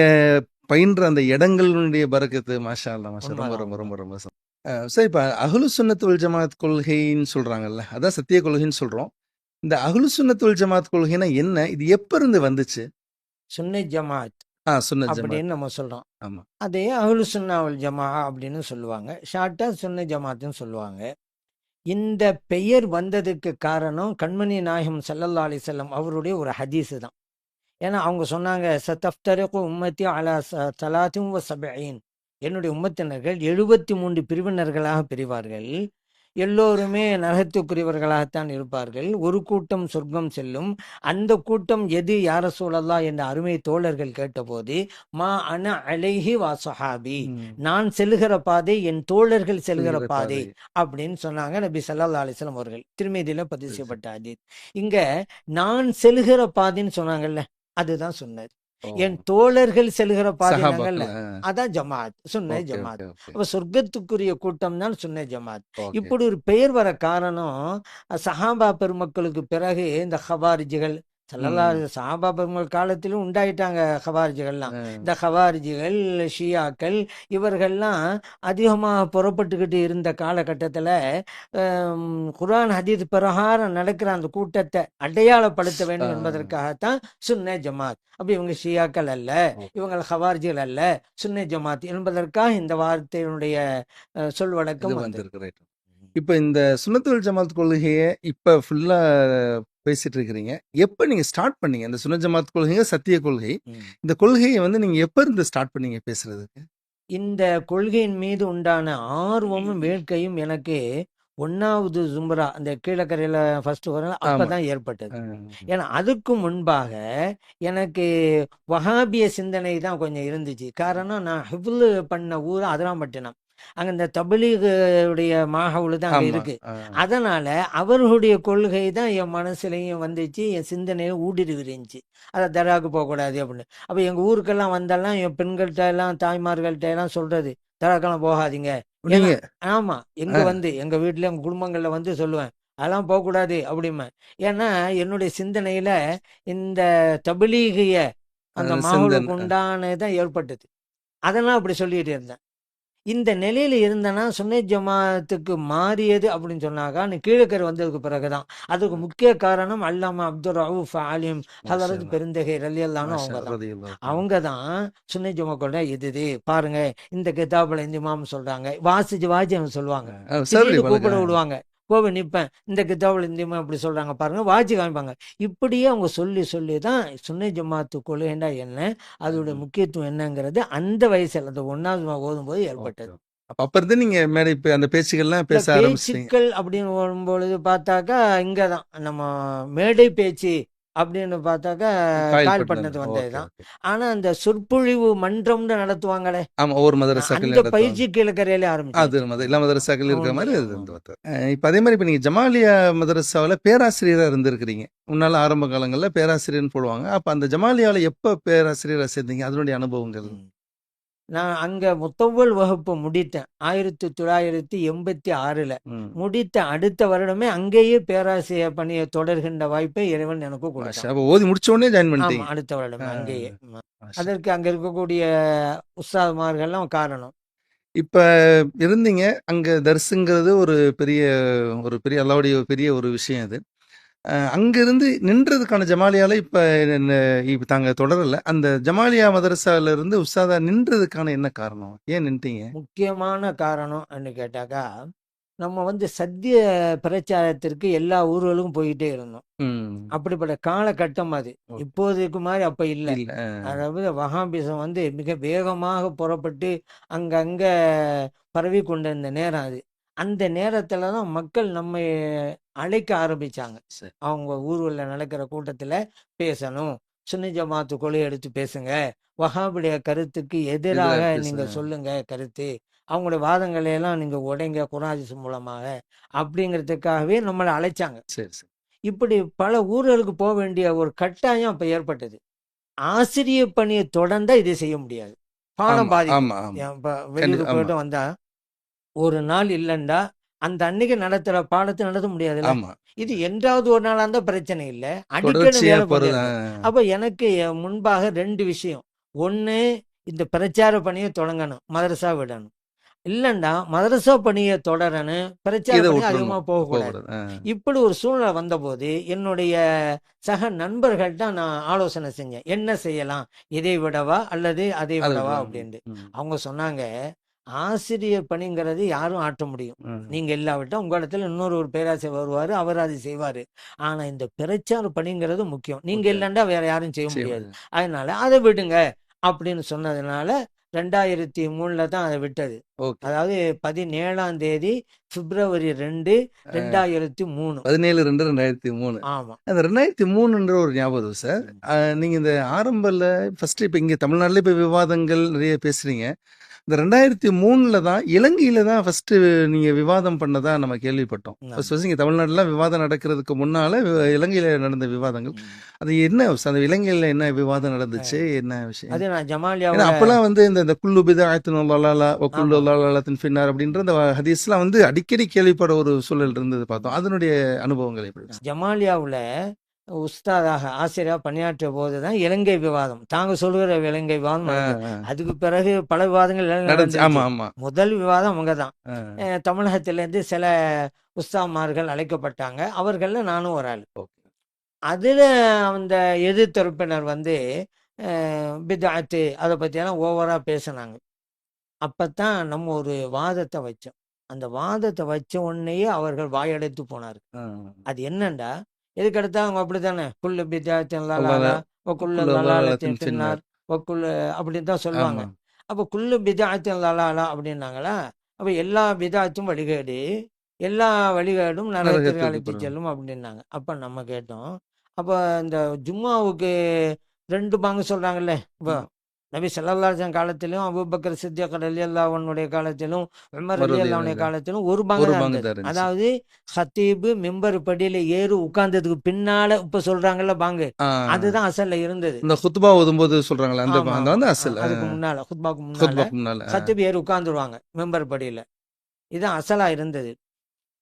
பயின்ற அந்த இடங்களுடைய பரக்கத்து. மாஷா அல்லாஹ், மாஷா. ரொம்ப ரொம்ப ரொம்ப ரொம்ப சார். இப்போ அஹ்லு சுன்னத் வல் ஜமாத் கொள்கைன்னு சொல்றாங்கல்ல, அதான் சத்திய கொள்கைன்னு சொல்றோம். இந்த அஹ்லு சுன்னத் வல் ஜமாத் கொள்கைனா என்ன? இது எப்ப இருந்து வந்துச்சு? சுன்னி ஜமாத் அப்படின்னு நம்ம சொல்றோம். ஆமா, அதே அஹ்லு சுன்னா வல் ஜமா அப்படின்னு சொல்லுவாங்க. ஷார்ட்டா சுன்னி ஜமாத்னு சொல்லுவாங்க. இந்த பெயர் வந்ததுக்கு காரணம் கண்மணி நாயகம் ஸல்லல்லாஹு அலைஹி வஸல்லம் அவருடைய ஒரு ஹதீஸ் தான். ஏன்னா அவங்க சொன்னாங்க, சதஃப்தரிகு உம்மத்தி அலா ஸலாத்தின் வ ஸபஈன், என்னுடைய உம்மத்தினர்கள் 73 பிரிவினர்களாக பிரிவார்கள். எல்லோருமே நரகத்துக்குரியவர்களாகத்தான் இருப்பார்கள். ஒரு கூட்டம் சொர்க்கம் செல்லும். அந்த கூட்டம் எது யா ரசூலல்லாஹ் என்ற அருமை தோழர்கள் கேட்டபோது, மா அன அலைஹி வா ஸஹாபி, நான் செல்லுகிற பாதை என் தோழர்கள் செல்லுகிற பாதை அப்படின்னு சொன்னாங்க நபி ஸல்லல்லாஹு அலைஹி வஸல்லம் அவர்கள். திருமீதியில பதிவு செய்யப்பட்ட ஹதீஸ். இங்க நான் செல்லுகிற பாதைன்னு சொன்னாங்கல்ல, அதுதான் சொன்னார். என் தோழர்கள் செல்கிற பாதைனாங்கல்ல, அதான் ஜமாத், சுன்னை ஜமாத். அப்ப சொர்க்கத்துக்குரிய கூட்டம் தான் சுன்னை ஜமாத். இப்படி ஒரு பெயர் வர காரணம் சஹாபா பெருமக்களுக்கு பிறகு இந்த ஹவாரிஜிகள் சஹாபா பெருமக்கள் காலத்திலும் உண்டாயிட்டாங்க ஹவாரிஜிகள்லாம். இந்த ஹவாரிஜிகள், ஷியாக்கள் இவர்கள்லாம் அதிகமாக புறப்பட்டுக்கிட்டு இருந்த காலகட்டத்தில் குர்ஆன் ஹதீஸ் பிரகாரம் நடக்கிற அந்த கூட்டத்தை அடையாளப்படுத்த வேண்டும் என்பதற்காகத்தான் சுன்னை ஜமாத். அப்படி இவங்க ஷியாக்கள் அல்ல, இவங்க ஹவாரிஜிகள் அல்ல, சுன்னை ஜமாத் என்பதற்காக இந்த வார்த்தையினுடைய சொல் வழக்கம் வந்திருக்கு. இப்போ இந்த சுன்னத் வல் ஜமாத் கொள்கையை இப்போ ஃபுல்லா பேசிட்டு இருக்கிறீங்க. எப்போ நீங்க ஸ்டார்ட் பண்ணீங்க இந்த சுன்னத் ஜமாத் கொள்கைங்க, சத்திய கொள்கை, இந்த கொள்கையை வந்து நீங்க எப்போ இருந்து ஸ்டார்ட் பண்ணீங்க பேசுறதுக்கு? இந்த கொள்கையின் மீது உண்டான ஆர்வமும் வேட்கையும் எனக்கு 1வது ஜும்ரா அந்த கீழக்கரையில் ஃபர்ஸ்ட் வரல அப்பதான் ஏற்பட்டது. ஏன்னா அதுக்கு முன்பாக எனக்கு வஹாபிய சிந்தனை தான் கொஞ்சம் இருந்துச்சு. காரணம், நான் ஹிஃபுல் பண்ண ஊர் அதிராம்பட்டினம். அங்க இந்த தபிலீகுடைய மாஹவுல் தான் அங்க இருக்கு. அதனால அவர்களுடைய கொள்கை தான் என் மனசுலையும் வந்துச்சு, என் சிந்தனையில ஊடுருவி இருந்துச்சு. அதை தராக்கு போகக்கூடாது அப்படின்னு. அப்ப எங்க ஊருக்கெல்லாம் வந்தாலும் என் பெண்கள்கிட்ட எல்லாம் தாய்மார்கள்ட்ட எல்லாம் சொல்றது, தராக்கெல்லாம் போகாதீங்க. ஆமா, எங்க வீட்டுல எங்க குடும்பங்கள்ல வந்து சொல்லுவேன், அதெல்லாம் போகக்கூடாது அப்படிமா. ஏன்னா என்னுடைய சிந்தனையில இந்த தபிலீகிய அந்த மாஹவுலுக்கு உண்டானதான் ஏற்பட்டது. அதெல்லாம் அப்படி சொல்லிட்டு இருந்தேன். இந்த நிலையில இருந்தனா சுன்னி ஜமாத்துக்கு மாறியது அப்படின்னு சொன்னாக்கா நீ கீழக்கரை வந்ததுக்கு பிறகுதான். அதுக்கு முக்கிய காரணம் அல்லாமா அப்துல் ரவுஃப் ஆலிம் ஹலரத் பெருந்தகை ரலியல்லாஹு அவங்க தான் சுன்னி ஜமா கொண்ட இது பாருங்க, இந்த கிதாபுல இந்த இமாம் சொல்றாங்க, வாசிச்சு அவங்க சொல்லுவாங்க, கூப்பிட விடுவாங்க, போக நிற்பேன், இந்த கிதாபுல இந்த இமாம் அப்படி சொல்றாங்க பாருங்க, வாசி காமிப்பாங்க. இப்படியே அவங்க சொல்லி தான் சுன்னி ஜமாத்து கொள்கைண்டா என்ன, அதோட முக்கியத்துவம் என்னங்கிறது அந்த வயசுல அந்த 1வது ஓதும் போது ஏற்பட்டது. அப்ப இருந்து நீங்க மேடை அந்த பேச்சுக்கள்லாம் பேச ஆரம்பிச்சீங்க. அப்படின்னு வரும்பொழுது பார்த்தாக்கா இங்கதான் நம்ம மேடை பேச்சு அப்படின்னு பார்த்தாக்கா கால் பண்ணது வந்ததுதான். ஆனா அந்த சொற்பொழிவு மன்றம்னு நடத்துவாங்களே, அந்த பயிற்சி கீழக்கரையில ஆரம்பிச்சு மதரசாக்கள் இருக்கிற மாதிரி. இப்ப அதே மாதிரி இப்ப நீங்க ஜமாலியா மதரசாவில பேராசிரியரா இருந்திருக்கிறீங்க. முன்னால ஆரம்ப காலங்கள்ல பேராசிரியர்னு போடுவாங்க. அப்ப அந்த ஜமாலியாவில எப்ப பேராசிரியரா சேர்ந்தீங்க, அதனுடைய அனுபவங்கள்? நான் அங்க முத்தவல் வகுப்பு முடித்தேன் 1986 முடித்த அடுத்த வருடமே அங்கேயே பேராசிரியர் பணியை தொடர்கின்ற வாய்ப்பை இறைவன் எனக்கு கொடுத்தான். ஓதி முடிச்ச உடனே ஜாயின் பண்ணிட்டீங்க? அடுத்த வருடமே அங்கேயே. அதற்கு அங்க இருக்கக்கூடிய உஸ்தாதுமார்கள்லாம் காரணம். இப்ப இருந்தீங்க. அங்க தர்ஸுங்கிறது ஒரு பெரிய அல்லாஹ்வுடைய பெரிய ஒரு விஷயம் அது. அங்கிருந்து நின்றதுக்கான ஜமாலியால இப்ப தாங்க தொடரல. அந்த ஜமாலியா மதரஸால இருந்து உஸ்தாதா நின்றதுக்கான என்ன காரணம்? ஏன் நின்ட்டீங்க? முக்கியமான காரணம்னு கேட்டாக்கா, நம்ம சத்திய பிரச்சாரத்திற்கு எல்லா ஊர்களுக்கும் போயிட்டே இருந்தோம். ம். அப்படிப்பட்ட காலகட்டம் அது. ஓகே. இப்போதைக்கு மாரி அப்ப இல்ல. இல்ல. அதாவது வஹாபிசம் மிக வேகமாக புறப்பட்டு அங்கங்க பரவி கொண்டிருந்த நேரம் அது. அந்த நேரத்துல தான் மக்கள் நம்மை அழைக்க ஆரம்பிச்சாங்க. சரி. அவங்க ஊர்ல நடக்கிற கூட்டத்துல பேசணும். சுன்னி ஜமாத்து கொள்கை எடுத்து பேசுங்க. வஹாபுடைய கருத்துக்கு எதிரா எதிராக நீங்க பேசுங்க. சொல்லுங்க கருத்து. அவங்களுடைய வாதங்களை எல்லாம் நீங்க உடைங்க குர்ஆன் ஹதீஸ் மூலமாக அப்படிங்கிறதுக்காகவே நம்மள அழைச்சாங்க. சரி, சரி. இப்படி பல ஊர்களுக்கு போ வேண்டிய ஒரு கட்டாயம் அப்ப ஏற்பட்டது. ஆசிரியப் பணிய தொடர்ந்தா இதை செய்ய முடியாது. பாடம் ஆமா, பாதிக்கும். ஆமா, ஆமா. இப்ப வெளியூர் ஆமா, போயிட்டு வந்தா, ஒரு நாள் இல்லண்டா, அந்த அன்னைக்கு நடத்துற பாடத்த நடத்த முடியாதுல்ல. ஆமா. இது என்றாவது ஒரு நாளா இருந்தா பிரச்சனை இல்ல. அடிக்கடி தொடர்ச்சியா வேலை போறது. பண்ணிருக்கணும். அப்ப எனக்கு முன்பாக 2 விஷயம். 1 இந்த பிரச்சார பணிய தொடங்கணும். மதரசா விடணும். இல்லண்டா மதரசா பணிய தொடரணும். பிரச்சார இத பணி அதிகமா விட்டுறணும். போகக்கூடாது. போகக்கூடாது. இப்படி ஒரு சூழ்நிலை வந்தபோது, என்னுடைய சக நண்பர்கள்ட்ட நான் ஆலோசனை செஞ்சேன். என்ன செய்யலாம்? இதை விடவா? அல்லது அதை அது விடவா? விட்டுறணும். அப்படின்ட்டு. ம். அவங்க சொன்னாங்க, ஆசிரியர் பணிங்கிறது யாரும் ஆற்ற முடியும். ம். நீங்க இல்லாவிட்டா உங்க இடத்துல இன்னொரு ஒரு பேராசிரியர் வருவாரு. அவர் அதை செய்வாரு. ஆனா இந்த பிரச்சார பணிங்கிறது முக்கியம். நீங்க ஓகே. இல்லண்டா வேற யாரும் செய்ய முடியாது. செய்ய அதனால அத விடுங்க அப்படின்னு சொன்னதுனால 2003ல தான் அத விட்டது. ஓகே. அதாவது 17ஆம் தேதி பிப்ரவரி 2, 2003. 17/2/2003. ஆமா. அந்த 2003ன்ற ஒரு ஞாபகம் வருது சார். நீங்க இந்த ஆரம்பத்துல ஃபர்ஸ்ட் இப்ப இங்க தமிழ்நாட்டிலே இப்ப விவாதங்கள் நிறைய பேசுறீங்க. இந்த 2003ல தான் இலங்கையில தான் ஃபர்ஸ்ட் நீங்க விவாதம் பண்ணதா நம்ம கேள்விப்பட்டோம். ஆமா. ஃபர்ஸ்ட் இங்க தமிழ்நாட்டுல விவாதம் நடக்கிறதுக்கு முன்னால இலங்கையில நடந்த விவாதங்கள். ம். அது என்ன அந்த இலங்கையில என்ன விவாதம் நடந்துச்சு? என்ன விஷயம்? அது நான் ஏன்னா ஜமாலியாவுல அப்பலாம் இந்த குல்லு பித்அத்தின் ضلالة وكل ஆமா. ضلالة في النار அப்படின்ற அந்த ஹதீஸ்லாம் அடிக்கடி கேள்விப்பட ஒரு சூழல் இருந்தது பார்த்தோம். அதனுடைய அனுபவங்கள் எப்படி? ஜமாலியாவுல உஸ்தாதாக ஆசிரியரா பணியாற்றிய போதுதான் இலங்கை விவாதம். தாங்க சொல்லுகிற இலங்கை விவாதம் நடந்தது. அதுக்கு பிறகு பல விவாதங்கள் நடந்துச்சு. ஆமா, நடந்துச்சு. ஆமா. முதல் விவாதம் அவங்கதான். ஆ. தமிழகத்திலிருந்து சில உஸ்தாமார்கள் அழைக்கப்பட்டாங்க. அவர்கள்ல நானும் ஒரு ஆள். ஓகே. அதுல அந்த எதிர்த்தரப்பினர் பித்அத்து அதை பத்தியெல்லாம் ஓவரா பேசினாங்க. அப்பத்தான் நம்ம ஒரு வாதத்தை வச்சோம். அந்த வாதத்தை வச்ச உடனேயே அவர்கள் வாயடைத்து போனார். ஆ. அது என்னண்டா, எதுக்கெடுத்தா அவங்க அப்படித்தானே குல்லு பித்அத்தின் அல்லாஹ் லலாலா வக்குல்லு குல்லு லலாலத்தின் ضلالة في ஃபின்னார் النار. வக்குல்லு அப்படின்னு தான் சொல்லுவாங்க. ஆமா. அப்போ குல்லு பித்அத்தின் லலாலா அப்படின்னாங்களா, அப்போ எல்லா பித்அத்தும் வழிகேடு, எல்லா வழிகேடும் நரகத்திற்கு நரகத்துக்கு அழைத்து போறோம். செல்லும் அப்படின்னாங்க. அப்ப நம்ம கேட்டோம். அப்போ இந்த ஜும்மாவுக்கு 2 பாங்கு சொல்றாங்கல்ல. இப்போ ஆமா. நபி ஸல்லல்லாஹு அலைஹி வஸல்லம் காலத்திலும், அபூபக்கர் சித்திக் ரலியல்லாஹு அன்ஹுடைய காலத்திலும், உமர் மறுபடியும் ரலியல்லாஹு அன்ஹுடைய காலத்திலும் ஒரு பாங்கு ஒரு தான் பாங்கு இருந்தது. தான் இருந்துச்சு. அதாவது ஹத்தீபு மிம்பர் படியில ஏறி உட்கார்ந்ததுக்கு பின்னால இப்ப சொல்றாங்கல்ல பாங்கு, ஆ. அதுதான் அசல்ல இருந்தது. இந்த குத்பா ஓதும்போது சொல்றாங்களே அந்த ஆமா, அந்த ஆமா. வந்து அசல். அதுக்கு முன்னால குத்பாக்கு முன்னால குத்பாக்கு முன்னால. ஹத்தீப் ஏறி உட்கார்ந்துருவாங்க மிம்பர் படியில. இதுதான் அசலா இருந்தது.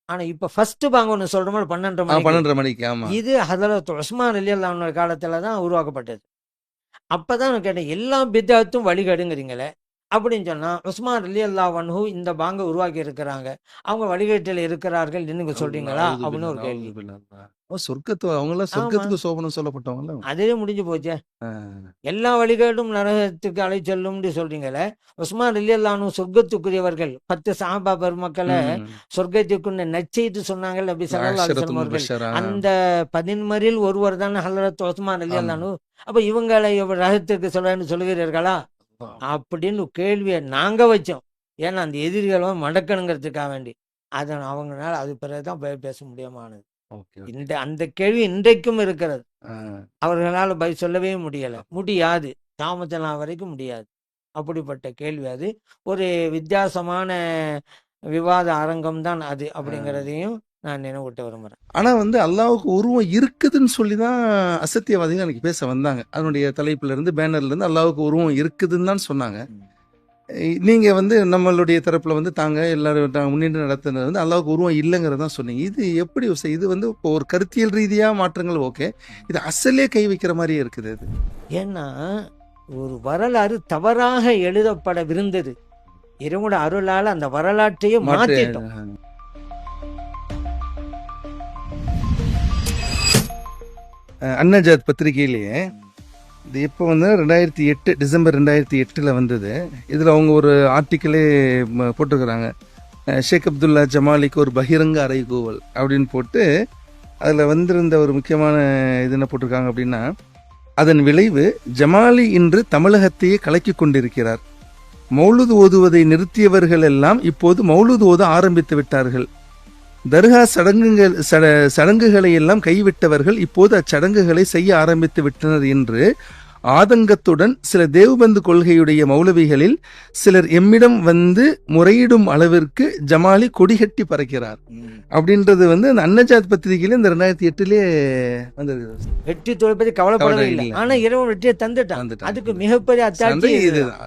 ஆனா இப்ப ஃபர்ஸ்ட் பாங்கு ஒண்ணு சொல்றோமோ 12:30 மணிக்கு, 12:30 மணிக்கு. ஆமா. இது ஹதரத் உஸ்மான் ரலியல்லாஹு அன்ஹு காலத்துல தான் உருவாக்கப்பட்டது. அப்பதான் நான் கேட்டேன், எல்லா பித்அத்தும் வழிகேடுங்கிறீங்களே அப்படின்னு சொன்னா, உஸ்மான் ரலியல்லாஹு அன்ஹு இந்த பாங்க உருவாக்கி இருக்கிறாங்க, அவங்க வழிகேட்டில் இருக்கிறார்கள் நீங்க சொல்றீங்களா அவுது அப்படின்னு பில்லா, ஒரு கேள்வி. அவுது பில்லா. ஓ அவங்களாம் ஆமா, சொர்க்கத்துக்கு சோபனம் சொல்லப்பட்டவங்கல்ல. அதுவே முடிஞ்சு போச்சே. ஆ. எல்லா வழிகேடும் நரகத்துக்கு அழை செல்லும்னு சொல்றீங்களே, உஸ்மான் ரலியல்லாஹு அன்ஹு சொர்க்கத்துக்குரியவர்கள், 10 சஹாபா பெருமக்களை ம். சொர்க்கத்துக்குன்னு நச்செய்து சொன்னாங்க நபி ஸல்லல்லாஹு அலைஹி வஸல்லம் அஷ்ரத்துல் அவர்கள். முபஷ்ஷரா. அந்த 14 ஒருவர் தானே ஹலரத் உஸ்மான் ரலியல்லாஹு ஆமா. அன்ஹு. அப்ப இவங்களை ரகத்துக்கு சொல்றேன்னு சொல்லுகிறீர்களா அல்லாஹ். அப்படின்னு கேள்வியை நாங்க வச்சோம். ஏன்னா அந்த எதிரிகளும் மடக்கணுங்கிறதுக்காக வேண்டி. அதை அவங்களால அது பிறகுதான் பேச முடியாமானது. Okay, okay. அந்த கேள்வி இன்றைக்கும் இருக்கிறது. ஆ. அவர்களால் பதில் சொல்லவே முடியாது. கியாமத் வரைக்கும் முடியாது. அப்படிப்பட்ட கேள்வி அது. ஒரு வித்தியாசமான விவாத அரங்கம் தான் அது ஆ. அப்படிங்கிறதையும் நான் நினைவூட்ட விரும்புறேன். ஆனா அல்லாஹ்வுக்கு உருவம் இருக்குதுன்னு சொல்லி தான் அசத்தியவாதிகள் அன்னைக்கு பேச வந்தாங்க. அதனுடைய தலைப்புல இருந்து பேனர்ல இருந்து அல்லாஹ்வுக்கு உருவம் இருக்குதுன்னு தான் சொன்னாங்க. நீங்க நம்மளுடைய தரப்புல தாங்க எல்லாரும் முன்னின்று நடத்துனது அல்லாஹ்வுக்கு உருவம் இல்லைங்கிறத தான் சொன்னீங்க. இது எப்படி இது இப்போ ஒரு கருத்தியல் ரீதியா மாற்றங்கள் ஓகே. இது அசலே கை வைக்கிற மாதிரியே இருக்குது அது. ஏன்னா ஒரு வரலாறு தவறாக எழுதப்படவிருந்தது. இறைவனோட அருளால் அந்த வரலாற்றையே மாற்றிட்டோம். அன்னஜாத் பத்திரிகையிலேயே இது எப்போ வந்து 2008 டிசம்பர் 2008 வந்தது. இதில் அவங்க ஒரு ஆர்டிக்கிளே போட்டிருக்கிறாங்க, ஷேக் அப்துல்லா ஜமாலிக்கு ஒரு பகிரங்க அறைகூவல் அப்படின்னு போட்டு அதில் வந்திருந்த ஒரு முக்கியமான இது என்ன போட்டிருக்காங்க அப்படின்னா, அதன் விளைவு ஜமாலி இன்று தமிழகத்தையே கலக்கி கொண்டிருக்கிறார். மௌலுது ஓதுவதை நிறுத்தியவர்கள் எல்லாம் இப்போது மௌலுது ஓத ஆரம்பித்து விட்டார்கள். தர்கா சடங்குகளை எல்லாம் கைவிட்டவர்கள் இப்போது அச்சடங்குகளை செய்ய ஆரம்பித்து விட்டனர் என்று ஆதங்கத்துடன் சில தேவபந்து கொள்கையுடைய மௌலவிகளில் சிலர் எம்மிடம் வந்து முறையிடும் அளவிற்கு ஜமாலி கொடிகட்டி பறக்கிறார் அப்படின்றது வந்து அந்த அன்னஜாத் பத்திரிகையில இந்த 2008 வந்தது. வெற்றி தோல்பதி கவலைப்படவே இல்லை, ஆனா இறைவன் வெற்றியை தந்துட்டான். அதுக்கு மிகப்பெரிய அத்தாட்சி இதுதான்.